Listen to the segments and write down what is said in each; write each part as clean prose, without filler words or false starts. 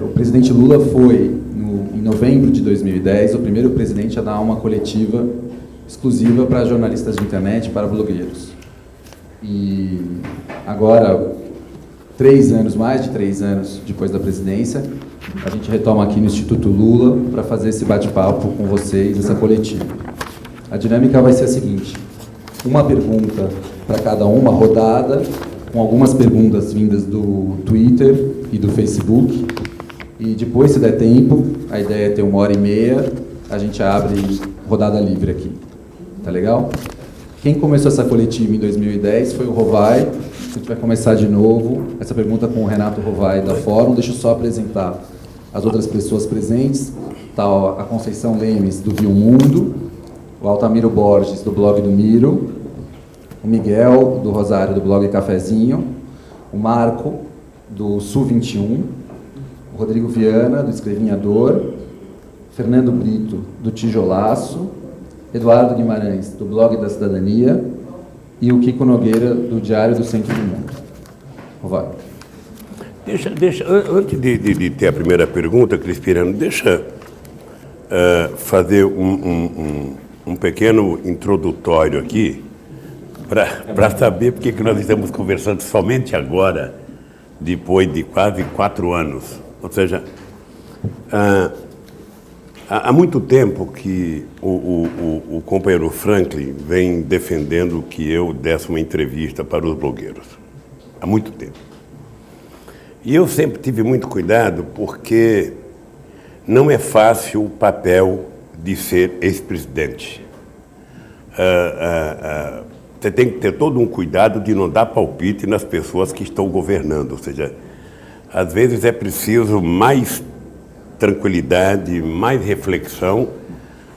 O presidente Lula foi, em novembro de 2010, o primeiro presidente a dar uma coletiva exclusiva para jornalistas de internet, para blogueiros. E agora, mais de 3 anos depois da presidência, a gente retoma aqui no Instituto Lula para fazer esse bate-papo com vocês, essa coletiva. A dinâmica vai ser a seguinte: uma pergunta para cada uma rodada, com algumas perguntas vindas do Twitter e do Facebook. E depois, se der tempo, a ideia é ter 1h30, a gente abre rodada livre aqui. Tá legal? Quem começou essa coletiva em 2010 foi o Rovai. A gente vai começar de novo essa pergunta com o Renato Rovai da Fórum. Deixa eu só apresentar as outras pessoas presentes. Tá a Conceição Lemes, do Viu Mundo, o Altamiro Borges, do blog do Miro, o Miguel, do Rosário, do blog Cafezinho, o Marco, do Sul 21, o Rodrigo Viana, do Escrevinhador, Fernando Brito, do Tijolaço, Eduardo Guimarães, do blog da Cidadania, e o Kiko Nogueira, do Diário do Centro do Mundo. Vai. Antes de ter a primeira pergunta, Crispirano, deixa fazer um pequeno introdutório aqui para saber por que nós estamos conversando somente agora, depois de quase 4 anos. Ou seja, há muito tempo que o companheiro Franklin vem defendendo que eu desse uma entrevista para os blogueiros. Há muito tempo. E eu sempre tive muito cuidado porque não é fácil o papel de ser ex-presidente. Você tem que ter todo um cuidado de não dar palpite nas pessoas que estão governando. Ou seja, às vezes é preciso mais tranquilidade, mais reflexão,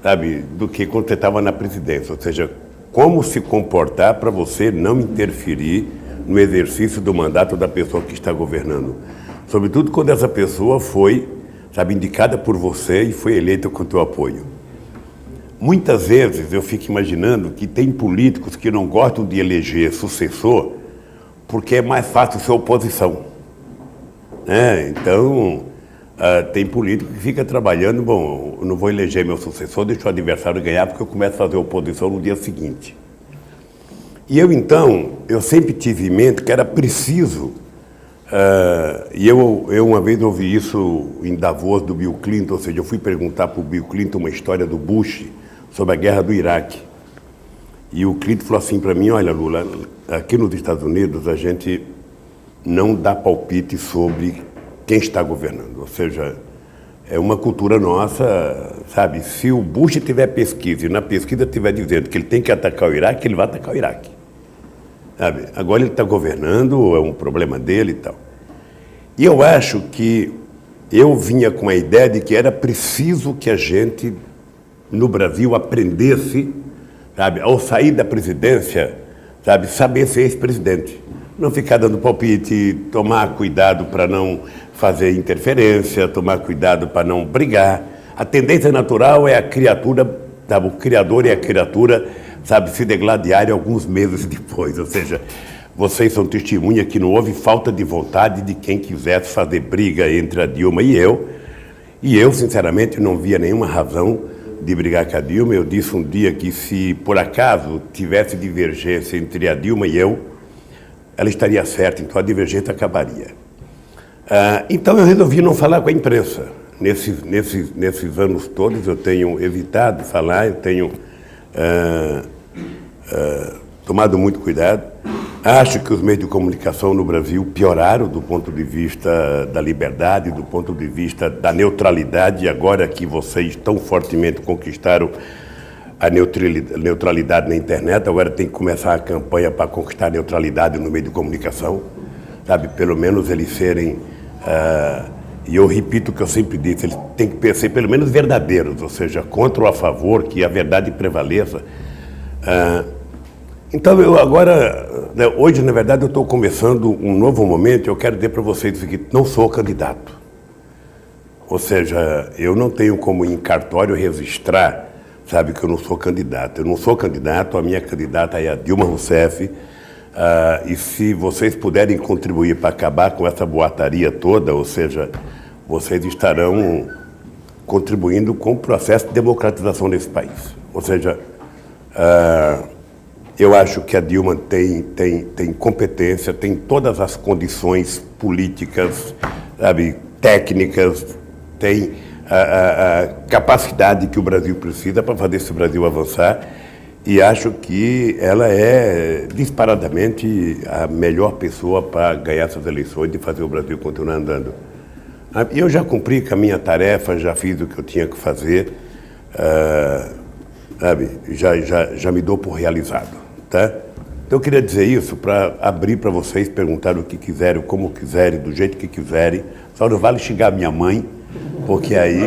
sabe, do que quando você estava na presidência. Ou seja, como se comportar para você não interferir no exercício do mandato da pessoa que está governando. Sobretudo quando essa pessoa foi, sabe, indicada por você e foi eleita com o teu apoio. Muitas vezes eu fico imaginando que tem políticos que não gostam de eleger sucessor porque é mais fácil ser oposição. Então, tem político que fica trabalhando, bom, eu não vou eleger meu sucessor, deixa o adversário ganhar porque eu começo a fazer oposição no dia seguinte. E eu sempre tive em mente que era preciso, e eu uma vez ouvi isso em Davos do Bill Clinton, ou seja, eu fui perguntar para o Bill Clinton uma história do Bush sobre a guerra do Iraque. E o Clinton falou assim para mim: olha, Lula, aqui nos Estados Unidos a gente não dá palpite sobre quem está governando. Ou seja, é uma cultura nossa, sabe? Se o Bush tiver pesquisa e na pesquisa estiver dizendo que ele tem que atacar o Iraque, ele vai atacar o Iraque. Sabe? Agora ele está governando, é um problema dele e tal. E eu acho que eu vinha com a ideia de que era preciso que a gente, no Brasil, aprendesse, sabe, ao sair da presidência, sabe, saber ser ex-presidente. Não ficar dando palpite, tomar cuidado para não fazer interferência, tomar cuidado para não brigar. A tendência natural é a criatura, sabe, o criador e a criatura, sabe, se degladiarem alguns meses depois. Ou seja, vocês são testemunha que não houve falta de vontade de quem quisesse fazer briga entre a Dilma e eu. E eu, sinceramente, não via nenhuma razão de brigar com a Dilma. Eu disse um dia que se, por acaso, tivesse divergência entre a Dilma e eu, ela estaria certa, então a divergência acabaria. Então eu resolvi não falar com a imprensa. Nesses anos todos eu tenho evitado falar, eu tenho tomado muito cuidado. Acho que os meios de comunicação no Brasil pioraram do ponto de vista da liberdade, do ponto de vista da neutralidade, e agora que vocês tão fortemente conquistaram a neutralidade na internet, agora tem que começar a campanha para conquistar a neutralidade no meio de comunicação, sabe? Pelo menos eles serem, e eu repito o que eu sempre disse, eles têm que ser pelo menos verdadeiros, ou seja, contra ou a favor, que a verdade prevaleça. Então eu agora, hoje na verdade eu estou começando um novo momento, eu quero dizer para vocês o seguinte: não sou candidato. Ou seja, eu não tenho como em cartório registrar, sabe, que eu não sou candidato. Eu não sou candidato, a minha candidata é a Dilma Rousseff. E se vocês puderem contribuir para acabar com essa boataria toda, ou seja, vocês estarão contribuindo com o processo de democratização desse país. Ou seja, eu acho que a Dilma tem competência, tem todas as condições políticas, sabe, técnicas, tem a capacidade que o Brasil precisa para fazer esse Brasil avançar, e acho que ela é disparadamente a melhor pessoa para ganhar essas eleições e fazer o Brasil continuar andando. Eu já cumpri com a minha tarefa, já fiz o que eu tinha que fazer, sabe, já me dou por realizado, tá? Então eu queria dizer isso para abrir para vocês, perguntar o que quiserem, como quiserem, do jeito que quiserem. Só não vale xingar minha mãe, porque aí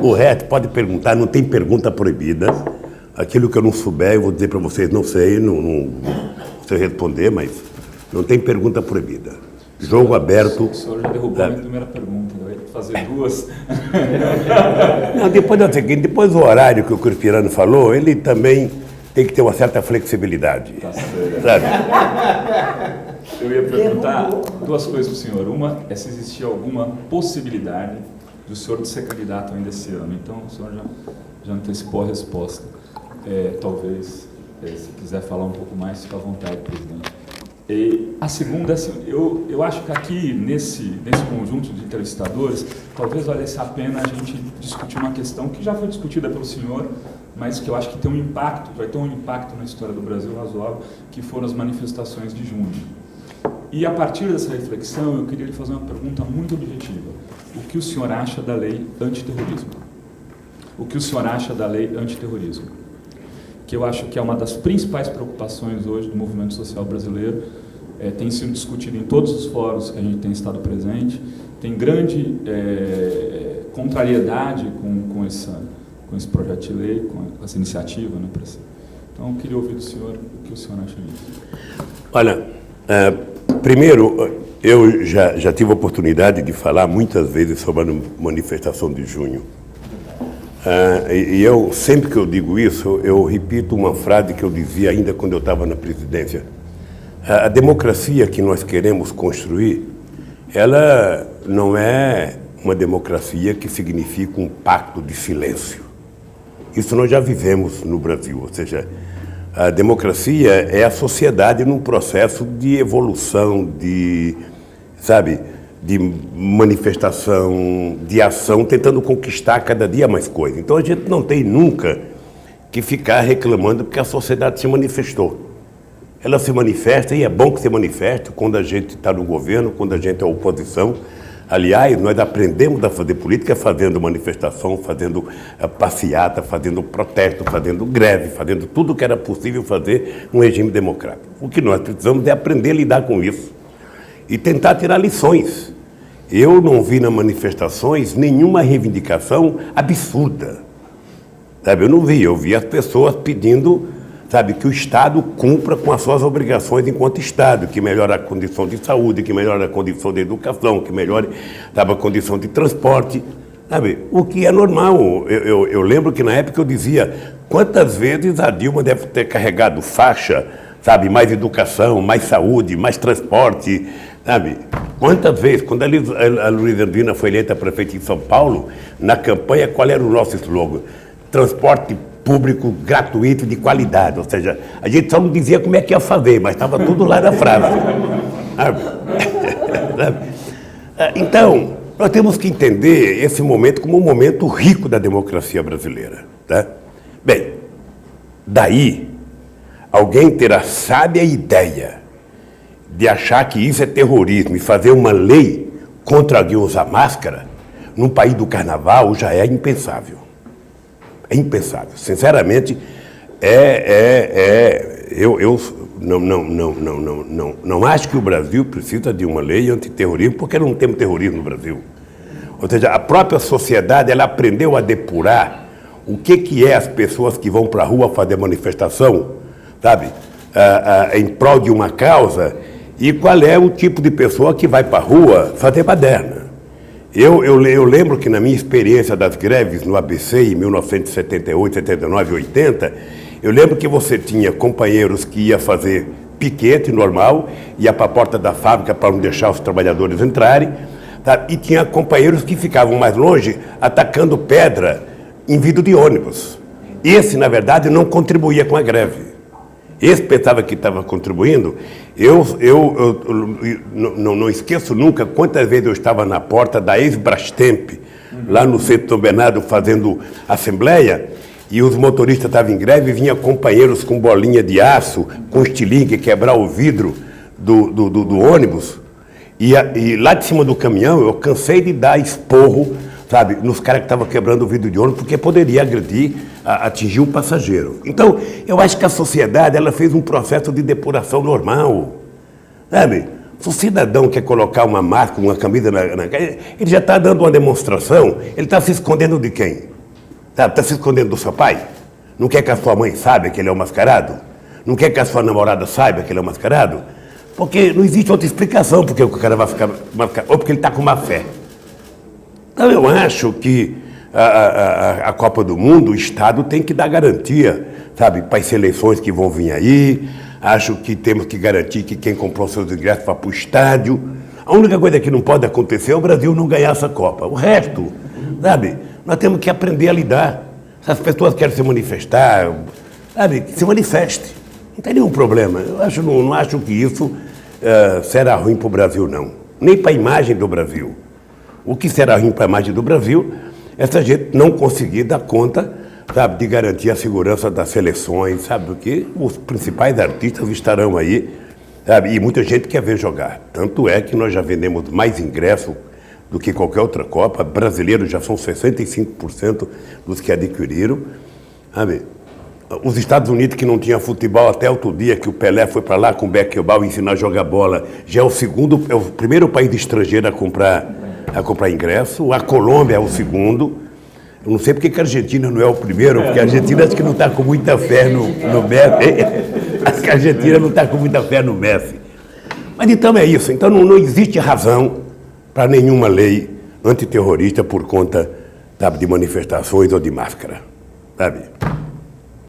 o resto pode perguntar, não tem pergunta proibida. Aquilo que eu não souber, eu vou dizer para vocês, não sei, não sei responder, mas não tem pergunta proibida. Jogo aberto. O senhor já derrubou a minha primeira pergunta, eu ia fazer duas. Não, depois é o seguinte, depois do horário que o Cristiano falou, ele também tem que ter uma certa flexibilidade. Tá certo. Sabe? Eu ia perguntar duas coisas para o senhor. Uma é se existia alguma possibilidade do senhor de ser candidato ainda esse ano. Então, o senhor já antecipou a resposta. Talvez, se quiser falar um pouco mais, fique à vontade, presidente. E a segunda, assim, eu acho que aqui, nesse conjunto de entrevistadores, talvez valesse a pena a gente discutir uma questão que já foi discutida pelo senhor, mas que eu acho que tem um impacto, vai ter um impacto na história do Brasil razoável, que foram as manifestações de junho. E a partir dessa reflexão, eu queria lhe fazer uma pergunta muito objetiva. O que o senhor acha da lei antiterrorismo? O que o senhor acha da lei antiterrorismo? Que eu acho que é uma das principais preocupações hoje do movimento social brasileiro, tem sido discutido em todos os fóruns que a gente tem estado presente, tem grande contrariedade com esse projeto de lei, com essa iniciativa, né, para si. Então, eu queria ouvir do senhor o que o senhor acha disso. Olha, primeiro, eu já tive a oportunidade de falar muitas vezes sobre a manifestação de junho. E eu, sempre que eu digo isso, eu repito uma frase que eu dizia ainda quando eu estava na presidência. A democracia que nós queremos construir, ela não é uma democracia que significa um pacto de silêncio. Isso nós já vivemos no Brasil, ou seja, a democracia é a sociedade num processo de evolução, de manifestação, de ação, tentando conquistar cada dia mais coisa. Então a gente não tem nunca que ficar reclamando porque a sociedade se manifestou. Ela se manifesta, e é bom que se manifeste quando a gente está no governo, quando a gente é oposição. Aliás, nós aprendemos a fazer política fazendo manifestação, fazendo passeata, fazendo protesto, fazendo greve, fazendo tudo o que era possível fazer num regime democrático. O que nós precisamos é aprender a lidar com isso e tentar tirar lições. Eu não vi nas manifestações nenhuma reivindicação absurda. Eu não vi, eu vi as pessoas pedindo, que o Estado cumpra com as suas obrigações enquanto Estado, que melhore a condição de saúde, que melhore a condição de educação, que melhore a condição de transporte, o que é normal. Eu lembro que na época eu dizia, quantas vezes a Dilma deve ter carregado faixa, mais educação, mais saúde, mais transporte, Quantas vezes, quando a Luísa Erundina foi eleita prefeita em São Paulo, na campanha, qual era o nosso slogan? Transporte público gratuito de qualidade, ou seja, a gente só não dizia como é que ia fazer, mas estava tudo lá na frase. Então, nós temos que entender esse momento como um momento rico da democracia brasileira. Tá? Bem, daí, alguém ter a sábia ideia de achar que isso é terrorismo e fazer uma lei contra alguém usar máscara, num país do carnaval, já é impensável. É impensável. Sinceramente, eu não acho que o Brasil precisa de uma lei antiterrorismo, porque não temos terrorismo no Brasil. Ou seja, a própria sociedade, ela aprendeu a depurar o que é as pessoas que vão para a rua fazer manifestação, em prol de uma causa, e qual é o tipo de pessoa que vai para a rua fazer baderna. Eu lembro que na minha experiência das greves no ABC em 1978, 79, 80, eu lembro que você tinha companheiros que ia fazer piquete normal, ia para a porta da fábrica para não deixar os trabalhadores entrarem, tá? E tinha companheiros que ficavam mais longe atacando pedra em vidro de ônibus. Esse, na verdade, não contribuía com a greve. Esse pensava que estava contribuindo. Eu não esqueço nunca quantas vezes eu estava na porta da ex-Brastemp, lá no centro São Bernardo, fazendo assembleia, e os motoristas estavam em greve, e vinha companheiros com bolinha de aço, com estilingue, quebrar o vidro do ônibus. E lá de cima do caminhão, eu cansei de dar esporro, sabe, nos caras que estavam quebrando o vidro de ônibus, porque poderia agredir, atingir um passageiro. Então, eu acho que a sociedade, ela fez um processo de depuração normal, sabe? Se o cidadão quer colocar uma máscara, uma camisa ele já está dando uma demonstração, ele está se escondendo de quem? Está se escondendo do seu pai? Não quer que a sua mãe saiba que ele é um mascarado? Não quer que a sua namorada saiba que ele é um mascarado? Porque não existe outra explicação porque o cara vai ficar mascarado, ou porque ele está com má fé. Então, eu acho que a Copa do Mundo, o Estado tem que dar garantia, sabe, para as seleções que vão vir aí. Acho que temos que garantir que quem comprou seus ingressos vá para o estádio. A única coisa que não pode acontecer é o Brasil não ganhar essa Copa. O resto, sabe, nós temos que aprender a lidar. Se as pessoas querem se manifestar, sabe, que se manifeste. Não tem nenhum problema. Eu não acho que isso será ruim para o Brasil, não. Nem para a imagem do Brasil. O que será ruim para a imagem do Brasil é se a gente não conseguir dar conta, sabe, de garantir a segurança das seleções, sabe, porque os principais artistas estarão aí, sabe, e muita gente quer ver jogar. Tanto é que nós já vendemos mais ingressos do que qualquer outra Copa. Brasileiros já são 65% dos que adquiriram, sabe. Os Estados Unidos, que não tinha futebol até outro dia, que o Pelé foi para lá com o Beckenbauer ensinar a jogar bola, já é o primeiro país estrangeiro a comprar ingresso. A Colômbia é o segundo. Eu não sei porque que a Argentina não é o primeiro, porque a Argentina acho que não está com muita fé no Messi. Acho que a Argentina não está com muita fé no Messi. Mas então é isso. Então não existe razão para nenhuma lei antiterrorista por conta, sabe, de manifestações ou de máscara, sabe?